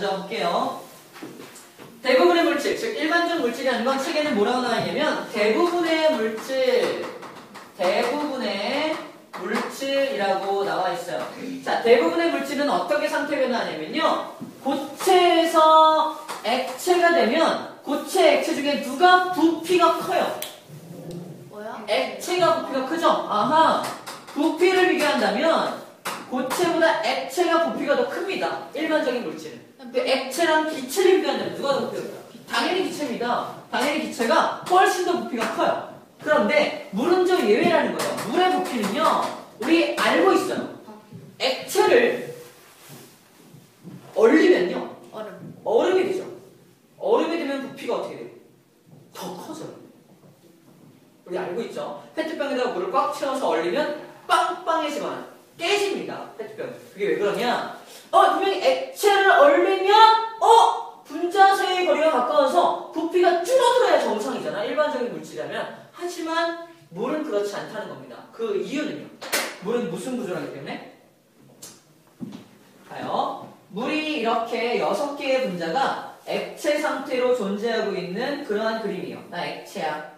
먼저 볼게요. 대부분의 물질, 즉 일반적 물질이라는 건 책에는 뭐라고 나와 있냐면 대부분의 물질이라고 나와 있어요. 자, 대부분의 물질은 어떻게 상태 변화하냐면요. 고체에서 액체가 되면 고체, 액체 중에 누가 부피가 커요? 뭐야? 액체가 부피가 크죠? 아하. 부피를 비교한다면 고체보다 액체가 부피가 더 큽니다. 일반적인 물질은. 근데 액체랑 기체를 비교한다면 누가 더 부피가 커요? 당연히 기체입니다. 당연히 기체가 훨씬 더 부피가 커요. 그런데 물은 좀 예외라는 거예요. 물의 부피는요. 우리 알고 있어요. 액체를 얼리면요. 얼음이 되죠. 얼음이 되면 부피가 어떻게 돼요? 더 커져요. 우리 알고 있죠. 페트병에다가 물을 꽉 채워서 얼리면 빵빵해지거나 깨집니다. 페트병. 그게 왜 그러냐? 분명히 액체를 얼리면 분자 사이의 거리가 가까워서 부피가 줄어들어야 정상이잖아. 일반적인 물질이라면. 하지만 물은 그렇지 않다는 겁니다. 그 이유는요. 물은 무슨 구조라기 때문에? 봐요. 물이 이렇게 6개의 분자가 액체 상태로 존재하고 있는 그러한 그림이에요. 나 액체야.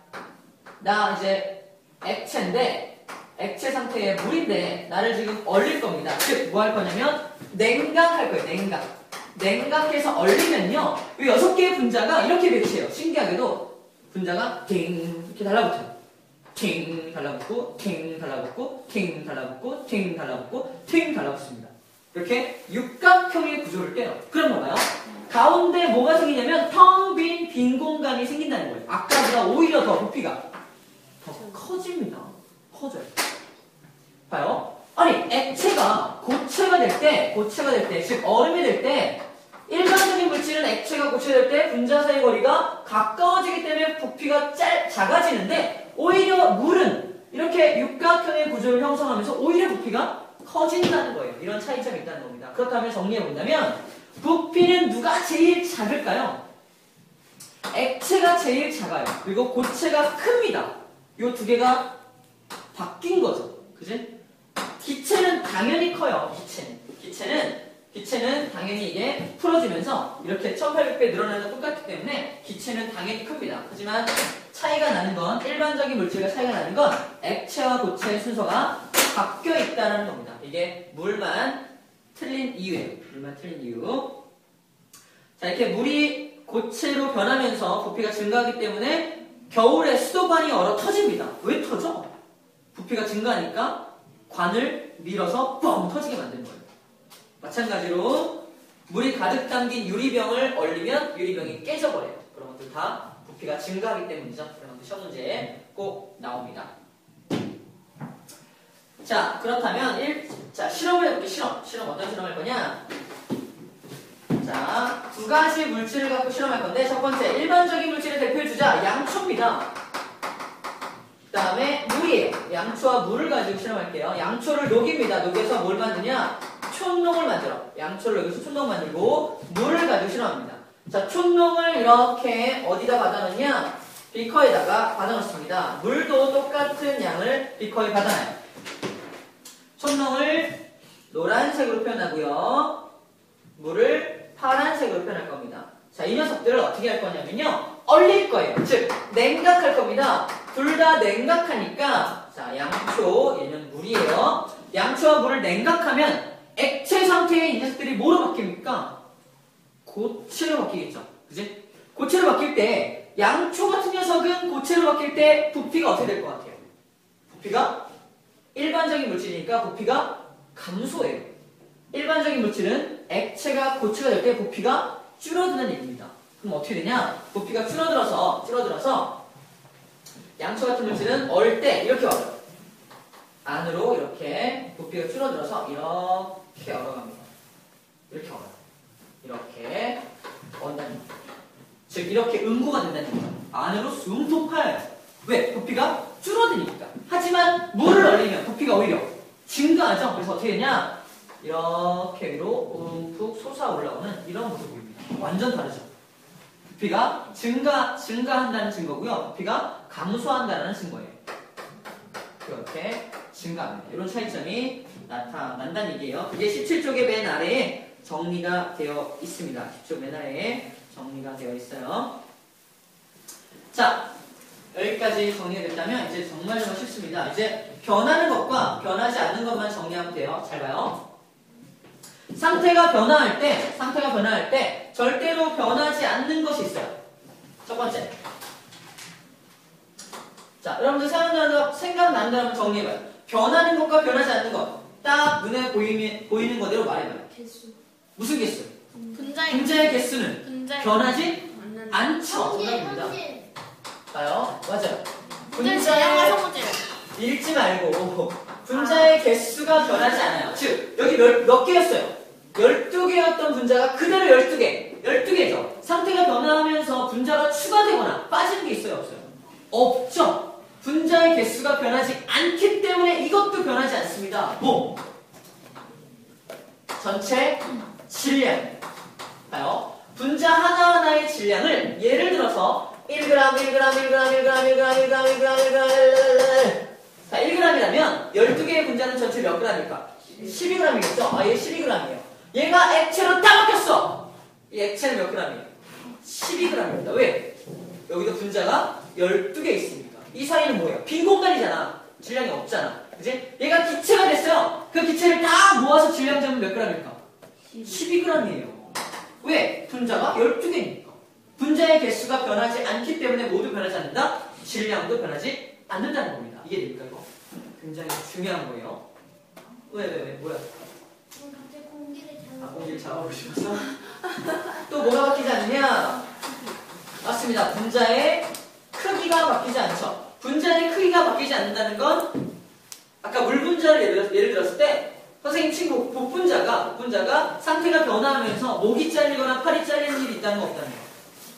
나 이제 액체인데 액체 상태의 물인데 나를 지금 얼릴 겁니다. 즉, 뭐 할 거냐면 냉각할 거예요. 냉각해서 얼리면요. 이 6개의 분자가 이렇게 배치해요. 신기하게도 분자가 ting 이렇게 달라붙어요. 팅 달라붙고 팅 달라붙고 팅 달라붙고 팅 달라붙고 팅 달라붙습니다. 이렇게 육각형의 구조를 떼요. 그럼 봐봐요. 가운데 뭐가 생기냐면 텅 빈 공간이 생긴다는 거예요. 아까보다 오히려 더 부피가 더 커집니다. 커져요. 봐요. 아니, 액체가 고체가 될 때, 즉 얼음이 될 때, 일반적인 물질은 액체가 고체될 때 분자 사이 거리가 가까워지기 때문에 부피가 작아지는데, 오히려 물은 이렇게 육각형의 구조를 형성하면서 오히려 부피가 커진다는 거예요. 이런 차이점이 있다는 겁니다. 그렇다면 정리해 본다면, 부피는 누가 제일 작을까요? 액체가 제일 작아요. 그리고 고체가 큽니다. 이 두 개가 바뀐 거죠. 그지? 기체는 당연히 커요. 기체는 당연히 이게 풀어지면서 이렇게 1800배 늘어나는 것 똑같기 때문에 기체는 당연히 큽니다. 하지만 차이가 나는 건, 일반적인 물질과 차이가 나는 건 액체와 고체의 순서가 바뀌어 있다는 겁니다. 이게 물만 틀린 이유예요. 자, 이렇게 물이 고체로 변하면서 부피가 증가하기 때문에 겨울에 수도관이 얼어 터집니다. 왜 터져? 부피가 증가하니까 관을 밀어서 뻥 터지게 만드는 거예요. 마찬가지로 물이 가득 담긴 유리병을 얼리면 유리병이 깨져버려요. 그런 것들 다 부피가 증가하기 때문이죠. 그런 것들 시험 문제에 꼭 나옵니다. 자, 그렇다면 실험을 해볼게요. 실험 어떤 실험할 거냐? 자, 두 가지 물질을 갖고 실험할 건데, 첫 번째, 일반적인 물질의 대표 주자 양초입니다. 그 다음에 물이에요. 양초와 물을 가지고 실험할게요. 양초를 녹입니다. 녹여서 뭘 만드냐? 촛농을 만들어. 양초를 녹여서 촛농 만들고 물을 가지고 실험합니다. 자, 촛농을 이렇게 어디다 받아넣냐? 비커에다가 받아넣습니다. 물도 똑같은 양을 비커에 받아놔요. 촛농을 노란색으로 표현하고요. 물을 파란색으로 표현할 겁니다. 자, 이 녀석들을 어떻게 할 거냐면요. 얼릴 거예요. 즉, 냉각할 겁니다. 둘 다 냉각하니까, 자, 양초, 얘는 물이에요. 양초와 물을 냉각하면 액체 상태의 이 녀석들이 뭐로 바뀝니까? 고체로 바뀌겠죠. 그지? 고체로 바뀔 때, 양초 같은 녀석은 고체로 바뀔 때 부피가 어떻게 될 것 같아요? 부피가 일반적인 물질이니까 부피가 감소해요. 일반적인 물질은 액체가 고체가 될 때 부피가 줄어드는 얘기입니다. 그럼 어떻게 되냐? 부피가 줄어들어서 양초 같은 물질은 얼 때 이렇게 얼어요. 안으로 이렇게 부피가 줄어들어서 이렇게 얼어갑니다. 이렇게 얼어요. 이렇게 얼다는 거예요. 즉 이렇게 응고가 된다는 거예요. 안으로 숭퉁 파여요. 왜? 부피가 줄어드니까. 하지만 물을 얼리면 부피가 오히려 증가하죠. 그래서 어떻게 되냐? 이렇게 위로 움푹 솟아 올라오는 이런 모습입니다. 완전 다르죠. 부피가 증가한다는 증거고요. 부피가 감소한다는 증거예요. 이렇게 증가합니다. 이런 차이점이 나타난다는 얘기예요. 그게 17쪽의 맨 아래에 정리가 되어 있습니다. 10조 맨 아래에 정리가 되어 있어요. 자, 여기까지 정리가 됐다면 이제 정말 쉽습니다. 이제 변하는 것과 변하지 않는 것만 정리하면 돼요. 잘 봐요. 상태가 변화할 때 절대로 변하지 않는 것이 있어요. 첫 번째. 자, 여러분들 생각나는 거 한번 정리해봐요. 변하는 것과 변하지 않는 것. 딱 눈에 보이는 거대로 말해봐요. 개수. 무슨 개수? 분자의 분자의 개수는 분자의 변하지 않는 않죠. 정답입니다. 봐요. 맞아요. 분자의 질량과 성질. 읽지 말고 분자의 개수가 변하지 않아요. 즉 여기 몇 개였어요? 12개였던 분자가 그대로 12개죠. 상태가 변화하면서 분자가 추가되거나 빠지는 게 있어요? 없어요? 없죠. 분자의 개수가 변하지 않기 때문에 이것도 변하지 않습니다. 뭐? 전체 질량. 봐요. 분자 하나하나의 질량을 예를 들어서 1g, 1g, 1g, 1g, 1g, 1g, 1g, 자, 1g이라면 12개의 분자는 전체 몇 g일까? 12g이겠죠? 아, 얘 12g이에요. 얘가 액체로 딱 바뀌었어! 이 액체는 몇 g이에요? 12g입니다. 왜? 여기도 분자가 12개 있으니까. 이 사이는 뭐예요? 빈 공간이잖아. 질량이 없잖아. 그치? 얘가 기체가 됐어요. 그 기체를 다 모아서 질량 잡으면 몇 g일까? 12g이에요. 왜? 분자가 12개니까. 분자의 개수가 변하지 않기 때문에 모두 변하지 않는다? 질량도 변하지 않는다는 겁니다. 이게 됩니까, 이거? 굉장히 중요한 거예요. 왜? 뭐야? 갑자기 공기를 공기를 잡아보고 싶어서? 또 뭐가 바뀌지 않느냐? 맞습니다. 분자의 크기가 바뀌지 않죠. 분자의 크기가 바뀌지 않는다는 건 아까 물 분자를 예를 들었을 때 선생님 친구 복분자가 상태가 변화하면서 목이 잘리거나 팔이 잘리는 일이 있다는 거 없다는 거.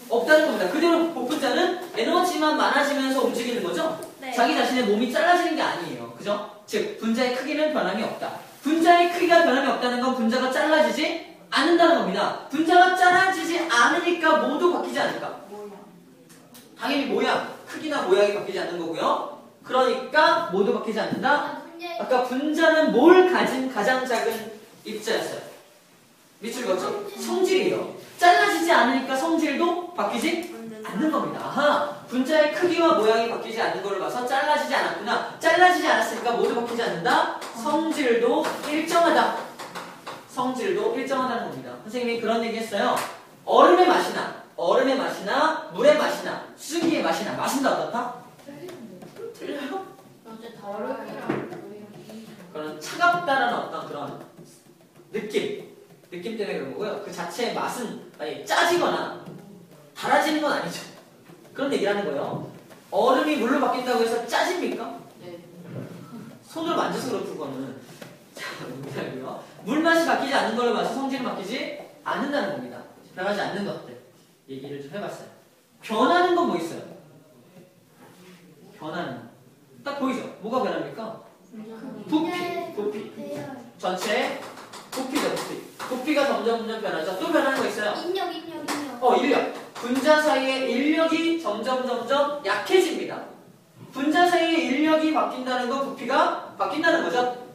없다는 겁니다. 그대로 복분자는 에너지만 많아지면서 움직이는 거죠? 네. 자기 자신의 몸이 잘라지는 게 아니에요. 그죠? 즉, 분자의 크기는 변함이 없다. 분자의 크기가 변함이 없다는 건 분자가 잘라지지 않는다는 겁니다. 분자가 잘라지지 않으니까 모두 바뀌지 않을까? 당연히 크기나 모양이 바뀌지 않는 거고요. 그러니까 모두 바뀌지 않는다. 아까 분자는 뭘 가진 가장 작은 입자였어요? 밑줄 그었죠? 성질이에요. 잘라지지 않으니까 성질도 바뀌지 않는 겁니다. 아하, 분자의 크기와 모양이 바뀌지 않는 걸로 봐서 잘라지지 않았구나. 잘라지지 않았으니까 모두 바뀌지 않는다. 성질도 일정하다. 성질도 일정하다는 겁니다. 선생님이 그런 얘기 했어요. 얼음의 맛이나 물의 맛이나 수증기의 맛이나 맛은 다 어떻다? 틀려요? 그런 차갑다라는 어떤 그런 느낌 때문에 그런 거고요. 그 자체의 맛은 아니 짜지거나 달아지는 건 아니죠. 그런 얘기를 하는 거예요. 얼음이 물로 바뀐다고 해서 짜집니까? 네. 손으로 만져서 그렇고 그거는 자, 농담이고요. 물맛이 바뀌지 않는 걸로 봐서 성질은 바뀌지 않는다는 겁니다. 변하지 않는 것들 얘기를 좀 해봤어요. 변하는 건 뭐 있어요? 변하는 거. 딱 보이죠? 뭐가 변합니까? 부피. 전체 부피죠, 부피. 부피가 점점 변하죠. 또 변하는 거 있어요. 인력. 인력. 분자 사이의 인력이 점점 약해집니다. 분자 사이의 인력이 바뀐다는 건 부피가 바뀐다는 거죠.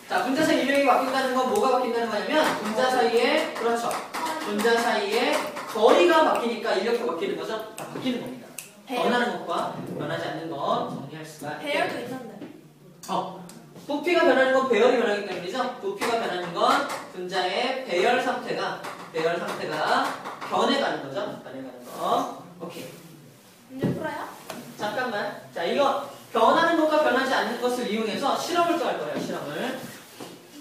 자, 분자 사이 인력이 바뀐다는 건 뭐가 바뀐다는 거냐면 분자 사이에 분자 사이에 거리가 바뀌니까 인력도 바뀌는 거죠. 바뀌는 겁니다. 변하는 것과 변하지 않는 것 정리할 수가 있습니다. 배열도 있는데. 부피가 변하는 건 배열이 변하기 때문이죠. 부피가 변하는 건 분자의 배열 상태가 변해가는 거죠. 변해가는 거. 오케이. 문제 풀어요? 잠깐만. 자, 이거 변하는 것과 변하지 않는 것을 이용해서 실험을 또 할 거예요.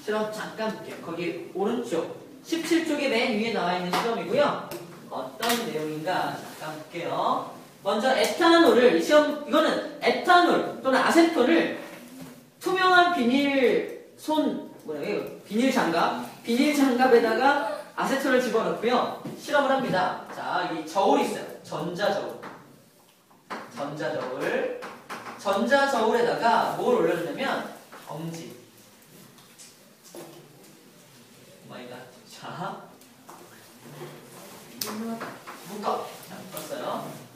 실험 잠깐 볼게요. 거기 오른쪽 17쪽에 맨 위에 나와 있는 실험이고요. 어떤 내용인가 잠깐 볼게요. 먼저 에탄올을 이거는 에탄올 또는 아세톤을 투명한 비닐 장갑에다가 아세톤을 집어넣고요. 실험을 합니다. 자, 이 저울이 있어요. 전자저울에다가 뭘 올려주냐면 엄지. 오마이갓. 자, 묶어. 자, 묶었어요.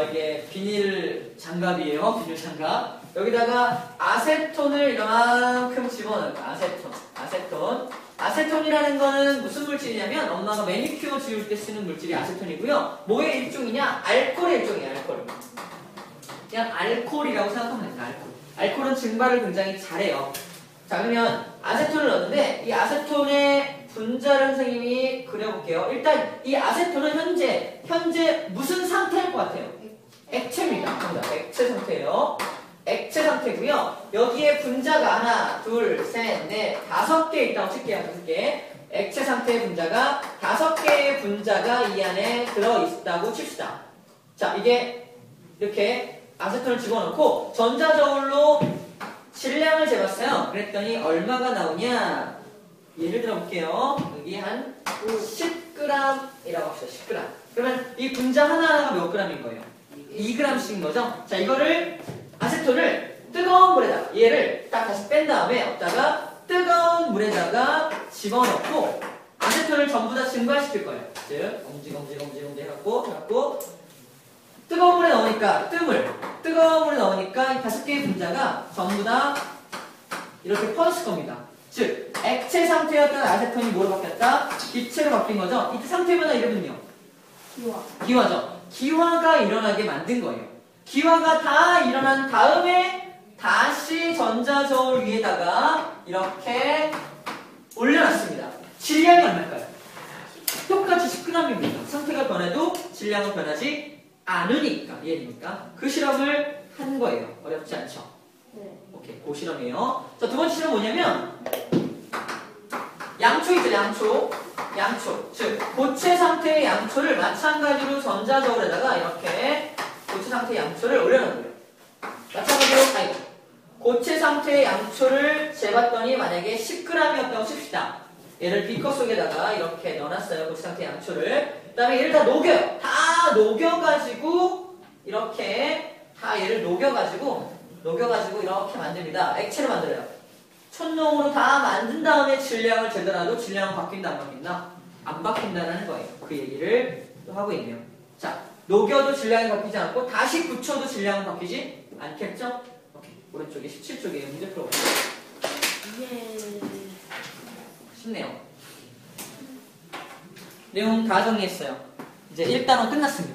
이게 비닐 장갑이에요. 비닐 장갑. 여기다가 아세톤을 이만큼 집어넣을까? 아세톤. 아세톤이라는 거는 무슨 물질이냐면 엄마가 매니큐어 지울 때 쓰는 물질이 아세톤이고요. 뭐의 일종이냐? 알코올의 일종이에요. 알코올. 그냥 알코올이라고 생각하면 됩니다. 알코올은 증발을 굉장히 잘해요. 자, 그러면 아세톤을 넣었는데 이 아세톤의 분자를 선생님이 그려볼게요. 일단 이 아세톤은 현재 무슨 상태일 것 같아요? 액체입니다. 정답. 액체 상태예요. 액체 상태고요. 여기에 분자가 하나, 둘, 셋, 넷, 5개 있다고 칠게요. 5개. 액체 상태의 분자가 5개의 분자가 이 안에 들어있다고 칩시다. 자, 이게 이렇게 아세톤을 집어넣고 전자저울로 질량을 재봤어요. 그랬더니 얼마가 나오냐? 예를 들어 볼게요. 여기 한 10g이라고 합시다. 10g. 그러면 이 분자 하나하나가 몇 g인 거예요? 2g씩인 거죠? 자, 이거를 아세톤을 뜨거운 물에다가 얘를 딱 다시 뺀 다음에 여기다가 뜨거운 물에다가 집어넣고 아세톤을 전부 다 증발시킬 거예요. 즉, 엄지 해갖고 뜨거운 물에 넣으니까 뜨거운 물에 넣으니까 이 5개의 분자가 전부 다 이렇게 퍼졌을 겁니다. 즉, 액체 상태였던 아세톤이 뭐로 바뀌었다? 기체로 바뀐 거죠. 이 상태보다 이름은요? 기화죠. 기화가 일어나게 만든 거예요. 기화가 다 일어난 다음에 다시 전자저울 위에다가 이렇게 올려놨습니다. 질량이 얼마일까요? 똑같이 10g입니다. 상태가 변해도 질량은 변하지 않으니까, 이해됩니까? 그 실험을 한 거예요. 어렵지 않죠? 네. 오케이, 그 실험이에요. 자, 두 번째 실험 뭐냐면 양초 있죠, 양초. 즉, 고체 상태의 양초를 마찬가지로 전자저울에다가 이렇게 고체 상태의 양초를 올려놓은 거예요. 마찬가지로, 고체 상태의 양초를 재봤더니 만약에 10g이었다고 칩시다. 얘를 비커 속에다가 이렇게 넣어놨어요. 고체 상태의 양초를. 그 다음에 얘를 다 녹여요. 다 녹여가지고, 이렇게, 다 얘를 녹여가지고 이렇게 만듭니다. 액체를 만들어요. 촛농으로 다 만든 다음에 질량을 재더라도 질량은 바뀐다, 안 바뀐다? 안 바뀐다는 거예요. 그 얘기를 또 하고 있네요. 자, 녹여도 질량이 바뀌지 않고 다시 굳혀도 질량은 바뀌지 않겠죠? 오케이. 오른쪽에 17쪽에 문제 풀어볼게요. 예. 쉽네요. 내용 다 정리했어요. 이제 1단원 끝났습니다.